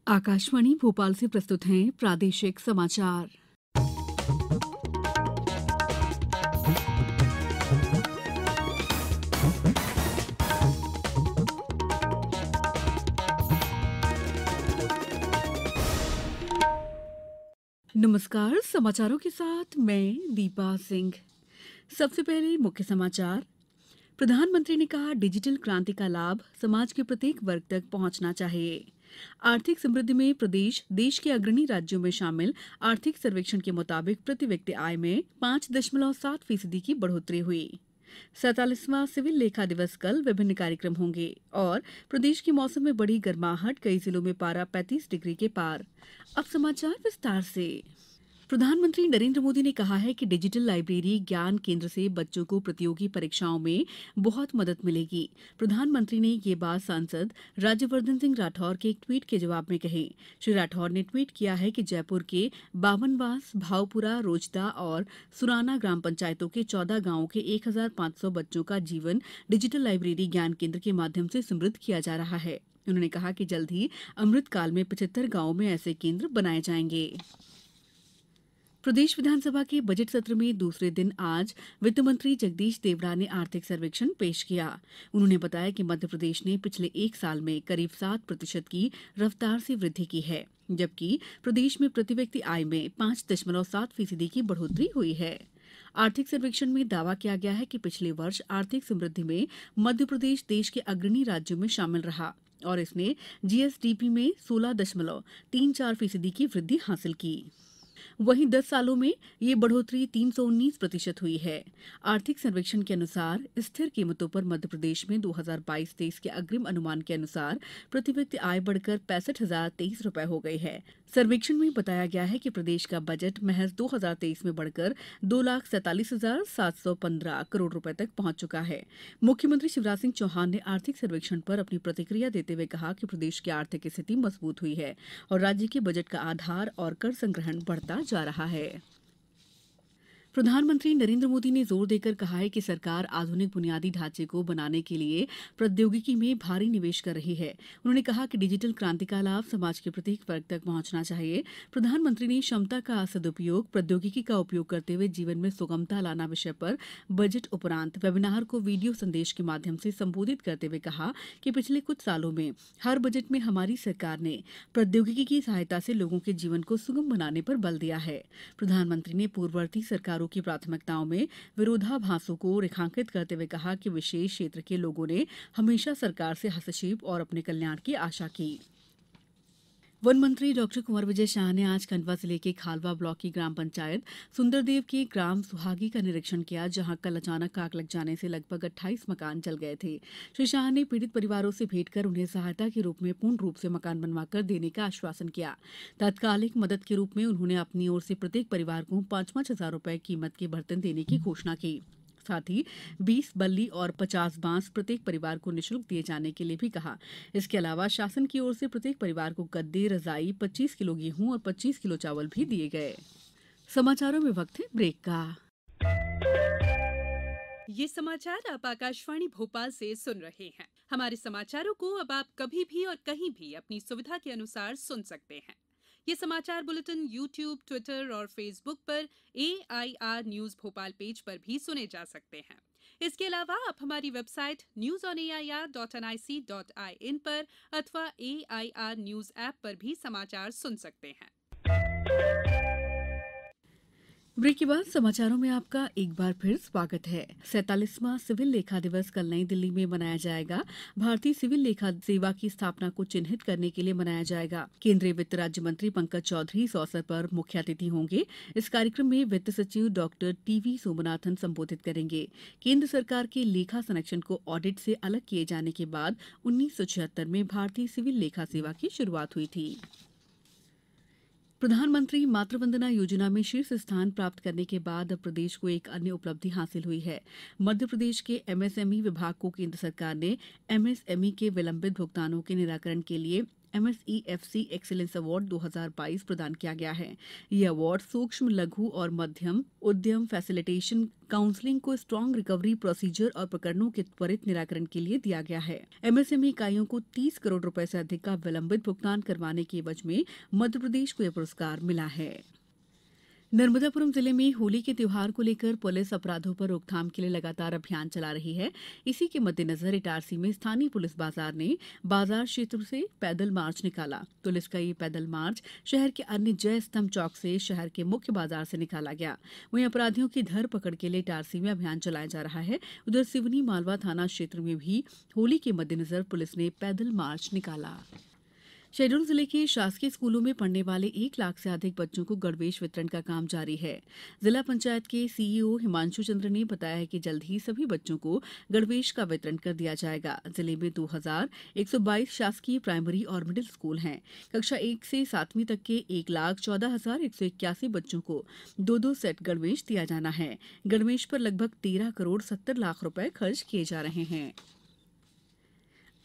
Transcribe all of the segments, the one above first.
आकाशवाणी भोपाल से प्रस्तुत हैं प्रादेशिक समाचार। नमस्कार, समाचारों के साथ मैं दीपा सिंह। सबसे पहले मुख्य समाचार। प्रधानमंत्री ने कहा, डिजिटल क्रांति का लाभ समाज के प्रत्येक वर्ग तक पहुंचना चाहिए। आर्थिक समृद्धि में प्रदेश देश के अग्रणी राज्यों में शामिल। आर्थिक सर्वेक्षण के मुताबिक प्रति व्यक्ति आय में 5.7% की बढ़ोतरी हुई। 47वां सिविल लेखा दिवस कल। विभिन्न कार्यक्रम होंगे और प्रदेश के मौसम में बढ़ी गर्माहट। कई जिलों में पारा 35 डिग्री के पार। अब समाचार विस्तार से। प्रधानमंत्री नरेंद्र मोदी ने कहा है कि डिजिटल लाइब्रेरी ज्ञान केंद्र से बच्चों को प्रतियोगी परीक्षाओं में बहुत मदद मिलेगी। प्रधानमंत्री ने ये बात सांसद राज्यवर्धन सिंह राठौर के एक ट्वीट के जवाब में कही। श्री राठौर ने ट्वीट किया है कि जयपुर के बावनवास, भावपुरा, रोजदा और सुराना ग्राम पंचायतों के 14 गांवों के 1500 बच्चों का जीवन डिजिटल लाइब्रेरी ज्ञान केंद्र के माध्यम से समृद्ध किया जा रहा है। उन्होंने कहा कि जल्द ही अमृत काल में 75 गांवों में ऐसे केंद्र बनाए जाएंगे। प्रदेश विधानसभा के बजट सत्र में दूसरे दिन आज वित्त मंत्री जगदीश देवड़ा ने आर्थिक सर्वेक्षण पेश किया। उन्होंने बताया कि मध्य प्रदेश ने पिछले एक साल में करीब 7% की रफ्तार से वृद्धि की है, जबकि प्रदेश में प्रति व्यक्ति आय में 5.7% की बढ़ोतरी हुई है। आर्थिक सर्वेक्षण में दावा किया गया है कि पिछले वर्ष आर्थिक समृद्धि में मध्य प्रदेश देश के अग्रणी राज्यों में शामिल रहा और इसने जीएसडीपी में 16.34% की वृद्धि हासिल की। वहीं 10 सालों में ये बढ़ोतरी 319% हुई है। आर्थिक सर्वेक्षण के अनुसार स्थिर कीमतों पर मध्य प्रदेश में 2022-23 के अग्रिम अनुमान के अनुसार प्रति व्यक्ति आय बढ़कर 65,023 रुपए हो गई है। सर्वेक्षण में बताया गया है कि प्रदेश का बजट महज 2023 में बढ़कर 2,47,715 करोड़ रुपए तक पहुंच चुका है। मुख्यमंत्री शिवराज सिंह चौहान ने आर्थिक सर्वेक्षण पर अपनी प्रतिक्रिया देते हुए कहा कि प्रदेश की आर्थिक स्थिति मजबूत हुई है और राज्य के बजट का आधार और कर संग्रहण बढ़ता जा रहा है। प्रधानमंत्री नरेंद्र मोदी ने जोर देकर कहा है कि सरकार आधुनिक बुनियादी ढांचे को बनाने के लिए प्रौद्योगिकी में भारी निवेश कर रही है। उन्होंने कहा कि डिजिटल क्रांति का लाभ समाज के प्रत्येक वर्ग तक पहुंचना चाहिए। प्रधानमंत्री ने क्षमता का सदुपयोग, प्रौद्योगिकी का उपयोग करते हुए जीवन में सुगमता लाना विषय पर बजट उपरांत वेबिनार को वीडियो संदेश के माध्यम से संबोधित करते हुए कहा कि पिछले कुछ सालों में हर बजट में हमारी सरकार ने प्रौद्योगिकी की सहायता से लोगों के जीवन को सुगम बनाने पर बल दिया है। प्रधानमंत्री ने पूर्ववर्ती सरकारों की प्राथमिकताओं में विरोधाभासों को रेखांकित करते हुए कहा कि विशेष क्षेत्र के लोगों ने हमेशा सरकार से हस्तक्षेप और अपने कल्याण की आशा की। वन मंत्री डॉ कुंवर विजय शाह ने आज खंडवा जिले के खालवा ब्लॉक की ग्राम पंचायत सुंदरदेव के ग्राम सुहागी का निरीक्षण किया, जहां कल अचानक आग लग जाने से लगभग 28 मकान जल गए थे। श्री शाह ने पीड़ित परिवारों से भेंट कर उन्हें सहायता के रूप में पूर्ण रूप से मकान बनवाकर देने का आश्वासन किया। तात्कालिक मदद के रूप में उन्होंने अपनी ओर से प्रत्येक परिवार को 5-5 हजार रुपए कीमत के बर्तन देने की घोषणा की। साथ ही 20 बल्ली और 50 बांस प्रत्येक परिवार को निःशुल्क दिए जाने के लिए भी कहा। इसके अलावा शासन की ओर से प्रत्येक परिवार को गद्दे, रजाई, 25 किलो गेहूं और 25 किलो चावल भी दिए गए। समाचारों में वक्त है ब्रेक का। ये समाचार आप आकाशवाणी भोपाल से सुन रहे हैं। हमारे समाचारों को अब आप कभी भी और कहीं भी अपनी सुविधा के अनुसार सुन सकते हैं। ये समाचार बुलेटिन YouTube, ट्विटर और फेसबुक पर AIR न्यूज भोपाल पेज पर भी सुने जा सकते हैं। इसके अलावा आप हमारी वेबसाइट newsonair.nic.in पर अथवा AIR न्यूज ऐप पर भी समाचार सुन सकते हैं। ब्रेक के बाद समाचारों में आपका एक बार फिर स्वागत है। 47वां सिविल लेखा दिवस कल नई दिल्ली में मनाया जाएगा। भारतीय सिविल लेखा सेवा की स्थापना को चिन्हित करने के लिए मनाया जाएगा। केंद्रीय वित्त राज्य मंत्री पंकज चौधरी इस अवसर पर मुख्य अतिथि होंगे। इस कार्यक्रम में वित्त सचिव डॉक्टर टीवी सोमनाथन संबोधित करेंगे। केंद्र सरकार के लेखा संरक्षण को ऑडिट से अलग किए जाने के बाद 1976 में भारतीय सिविल लेखा सेवा की शुरुआत हुई थी। प्रधानमंत्री मातृवंदना योजना में शीर्ष स्थान प्राप्त करने के बाद अब प्रदेश को एक अन्य उपलब्धि हासिल हुई है। मध्य प्रदेश के एमएसएमई विभाग को केंद्र सरकार ने एमएसएमई के विलंबित भुगतानों के निराकरण के लिए MSEFC एक्सीलेंस अवार्ड 2022 प्रदान किया गया है। यह अवार्ड सूक्ष्म, लघु और मध्यम उद्यम फैसिलिटेशन काउंसलिंग को स्ट्रांग रिकवरी प्रोसीजर और प्रकरणों के त्वरित निराकरण के लिए दिया गया है। MSME इकाइयों को 30 करोड़ रुपए से अधिक का विलंबित भुगतान करवाने के एवज में मध्यप्रदेश को यह पुरस्कार मिला है। नर्मदापुरम जिले में होली के त्योहार को लेकर पुलिस अपराधों पर रोकथाम के लिए लगातार अभियान चला रही है। इसी के मद्देनजर इटारसी में स्थानीय पुलिस बाजार ने बाजार क्षेत्र से पैदल मार्च निकाला। पुलिस का ये पैदल मार्च शहर के अन्य जय स्तंभ चौक से शहर के मुख्य बाजार से निकाला गया। वहीं अपराधियों की धर पकड़ के लिए इटारसी में अभियान चलाया जा रहा है। उधर सिवनी मालवा थाना क्षेत्र में भी होली के मद्देनजर पुलिस ने पैदल मार्च निकाला। शहडोल जिले के शासकीय स्कूलों में पढ़ने वाले 1 लाख से अधिक बच्चों को गणवेश वितरण का काम जारी है। जिला पंचायत के सीईओ हिमांशु चंद्र ने बताया है कि जल्द ही सभी बच्चों को गणवेश का वितरण कर दिया जाएगा। जिले में 2122 शासकीय प्राइमरी और मिडिल स्कूल हैं। कक्षा 1 से 7वीं तक के 1,14,181 बच्चों को 2-2 सेट गणवेश दिया जाना है। गणवेश पर लगभग 13 करोड़ 70 लाख रुपए खर्च किए जा रहे हैं।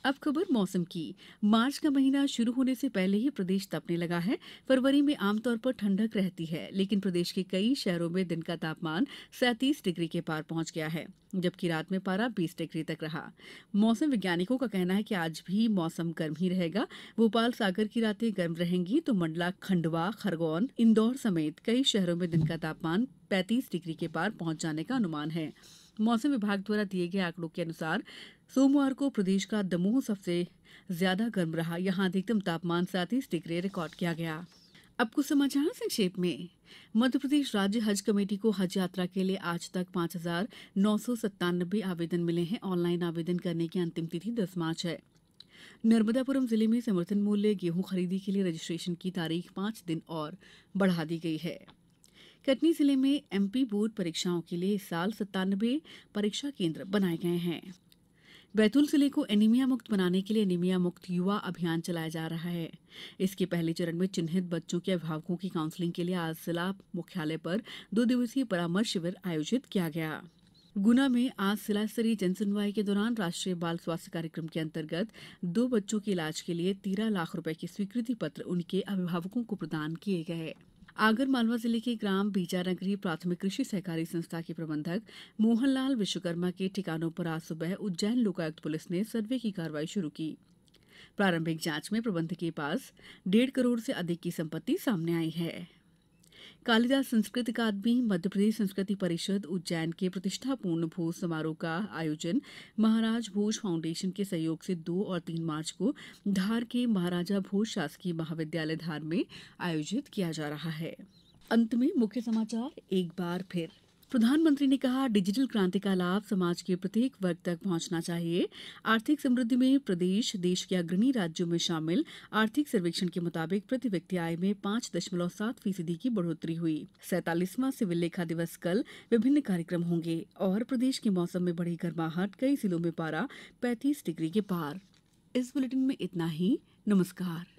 अब खबर मौसम की। मार्च का महीना शुरू होने से पहले ही प्रदेश तपने लगा है। फरवरी में आमतौर पर ठंडक रहती है, लेकिन प्रदेश के कई शहरों में दिन का तापमान 37 डिग्री के पार पहुंच गया है, जबकि रात में पारा 20 डिग्री तक रहा। मौसम वैज्ञानिकों का कहना है कि आज भी मौसम गर्म ही रहेगा। भोपाल सागर की रातें गर्म रहेंगी तो मंडला, खंडवा, खरगोन, इंदौर समेत कई शहरों में दिन का तापमान 35 डिग्री के पार पहुंच जाने का अनुमान है। मौसम विभाग द्वारा दिए गए आंकड़ों के अनुसार सोमवार को प्रदेश का दमोह सबसे ज्यादा गर्म रहा। यहां अधिकतम तापमान 37 डिग्री रिकॉर्ड किया गया। अब कुछ समाचार संक्षेप में। मध्य प्रदेश राज्य हज कमेटी को हज यात्रा के लिए आज तक 5,997 आवेदन मिले हैं। ऑनलाइन आवेदन करने की अंतिम तिथि 10 मार्च है। नर्मदापुरम जिले में समर्थन मूल्य गेहूं खरीदी के लिए रजिस्ट्रेशन की तारीख 5 दिन और बढ़ा दी गई है। कटनी जिले में MP बोर्ड परीक्षाओं के लिए इस साल 97 परीक्षा केंद्र बनाए गए हैं। बैतूल जिले को एनीमिया मुक्त बनाने के लिए एनीमिया मुक्त युवा अभियान चलाया जा रहा है। इसके पहले चरण में चिन्हित बच्चों के अभिभावकों की काउंसलिंग के लिए आज जिला मुख्यालय पर 2 दिवसीय परामर्श शिविर आयोजित किया गया। गुना में आज जिला स्तरीय जनसुनवाई के दौरान राष्ट्रीय बाल स्वास्थ्य कार्यक्रम के अंतर्गत 2 बच्चों के इलाज के लिए 13 लाख रुपए के स्वीकृति पत्र उनके अभिभावकों को प्रदान किए गए। आगर मालवा जिले के ग्राम बीजानगरी प्राथमिक कृषि सहकारी संस्था के प्रबंधक मोहनलाल विश्वकर्मा के ठिकानों पर आज सुबह उज्जैन लोकायुक्त पुलिस ने सर्वे की कार्रवाई शुरू की। प्रारंभिक जांच में प्रबंधक के पास 1.5 करोड़ से अधिक की संपत्ति सामने आई है। कालिदास संस्कृत अकादमी मध्य प्रदेश संस्कृति परिषद उज्जैन के प्रतिष्ठापूर्ण भोज समारोह का आयोजन महाराज भोज फाउंडेशन के सहयोग से 2 और 3 मार्च को धार के महाराजा भोज शासकीय महाविद्यालय धार में आयोजित किया जा रहा है। अंत में मुख्य समाचार एक बार फिर। प्रधानमंत्री ने कहा, डिजिटल क्रांति का लाभ समाज के प्रत्येक वर्ग तक पहुंचना चाहिए। आर्थिक समृद्धि में प्रदेश देश के अग्रणी राज्यों में शामिल। आर्थिक सर्वेक्षण के मुताबिक प्रति व्यक्ति आय में 5.7% की बढ़ोतरी हुई। 47वां सिविल लेखा दिवस कल। विभिन्न कार्यक्रम होंगे और प्रदेश के मौसम में बढ़ी गर्माहट। कई जिलों में पारा 35 डिग्री के पार। इस बुलेटिन में इतना ही। नमस्कार।